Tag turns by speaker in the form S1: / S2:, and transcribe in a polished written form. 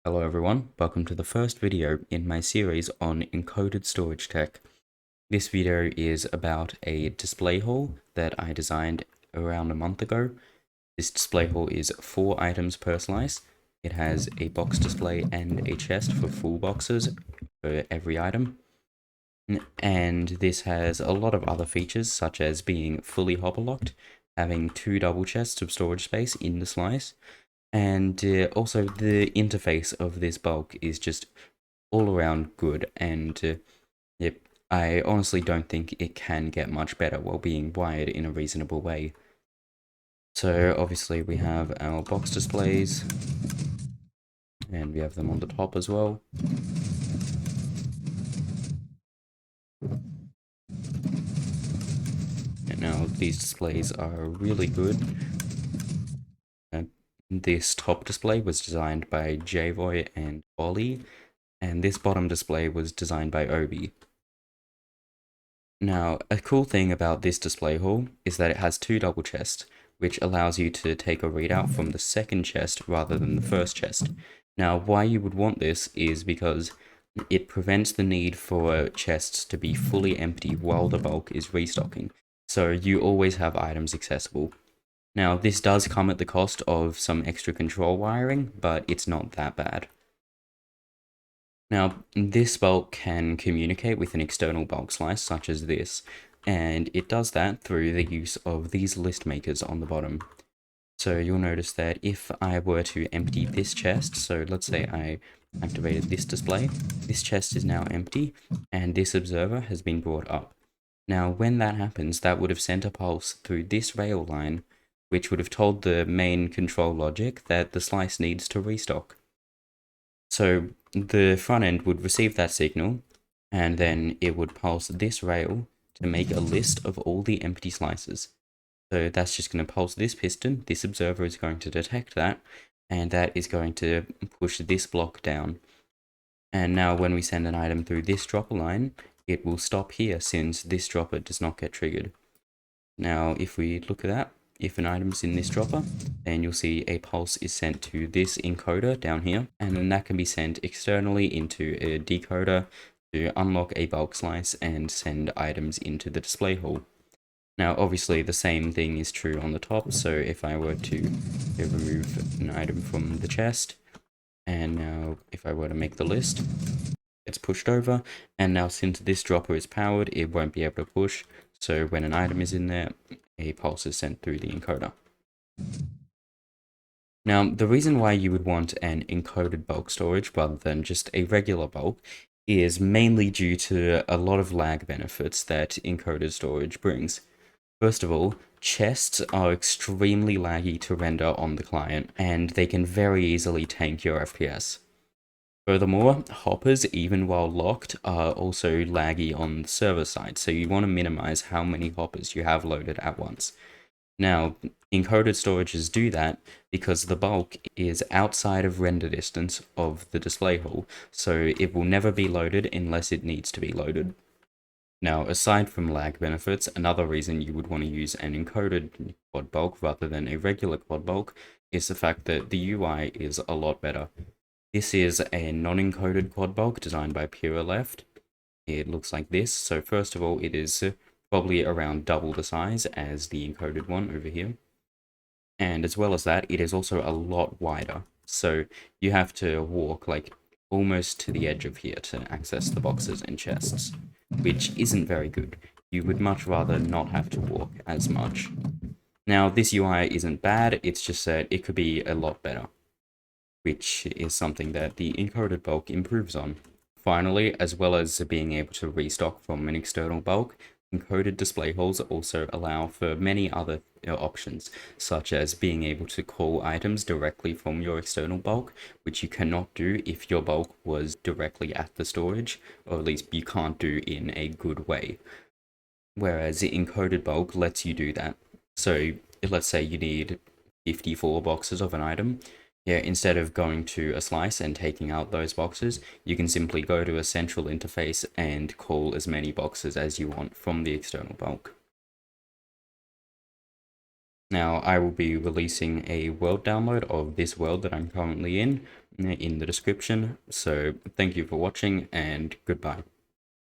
S1: Hello everyone, welcome to the first video in my series on encoded storage tech. This video is about a display hall that I designed around a month ago. This display hall is 4 items per slice. It has a box display and a chest for full boxes for every item. And this has a lot of other features such as being fully hopper locked, having 2 double chests of storage space in the slice, and also the interface of this bulk is just all around good, and yep, I honestly don't think it can get much better while being wired in a reasonable way. So obviously we have our box displays, and we have them on the top as well. And now these displays are really good. This top display was designed by Javoy and Ollie, and this bottom display was designed by Obi. Now, a cool thing about this display hall is that it has 2 double chests, which allows you to take a readout from the second chest rather than the first chest. Now, why you would want this is because it prevents the need for chests to be fully empty while the bulk is restocking, so you always have items accessible. Now, this does come at the cost of some extra control wiring, but it's not that bad. Now, this bulk can communicate with an external bulk slice, such as this, and it does that through the use of these list makers on the bottom. So you'll notice that if I were to empty this chest, so let's say I activated this display, this chest is now empty, and this observer has been brought up. Now, when that happens, that would have sent a pulse through this rail line, which would have told the main control logic that the slice needs to restock. So the front end would receive that signal, and then it would pulse this rail to make a list of all the empty slices. So that's just going to pulse this piston, this observer is going to detect that, and that is going to push this block down. And now when we send an item through this dropper line, it will stop here since this dropper does not get triggered. Now if we look at that, if an item's in this dropper, then you'll see a pulse is sent to this encoder down here, and then that can be sent externally into a decoder to unlock a bulk slice and send items into the display hall. Now obviously the same thing is true on the top, so if I were to remove an item from the chest, and now if I were to make the list, it's pushed over, and now since this dropper is powered, it won't be able to push, so when an item is in there, a pulse is sent through the encoder. Now, the reason why you would want an encoded bulk storage rather than just a regular bulk is mainly due to a lot of lag benefits that encoded storage brings. First of all, chests are extremely laggy to render on the client, and they can very easily tank your FPS. Furthermore, hoppers, even while locked, are also laggy on the server side, so you want to minimize how many hoppers you have loaded at once. Now, encoded storages do that because the bulk is outside of render distance of the display hall, so it will never be loaded unless it needs to be loaded. Now, aside from lag benefits, another reason you would want to use an encoded quad bulk rather than a regular quad bulk is the fact that the UI is a lot better. This is a non-encoded quad bulk designed by Pure Left. It looks like this. So first of all, it is probably around double the size as the encoded one over here. And as well as that, it is also a lot wider. So you have to walk like almost to the edge of here to access the boxes and chests, which isn't very good. You would much rather not have to walk as much. Now, this UI isn't bad, it's just that it could be a lot better, which is something that the encoded bulk improves on. Finally, as well as being able to restock from an external bulk, encoded display halls also allow for many other options, such as being able to call items directly from your external bulk, which you cannot do if your bulk was directly at the storage, or at least you can't do in a good way. Whereas the encoded bulk lets you do that. So let's say you need 54 boxes of an item. Yeah, instead of going to a slice and taking out those boxes, you can simply go to a central interface and call as many boxes as you want from the external bulk. Now, I will be releasing a world download of this world that I'm currently in the description. So thank you for watching, and goodbye.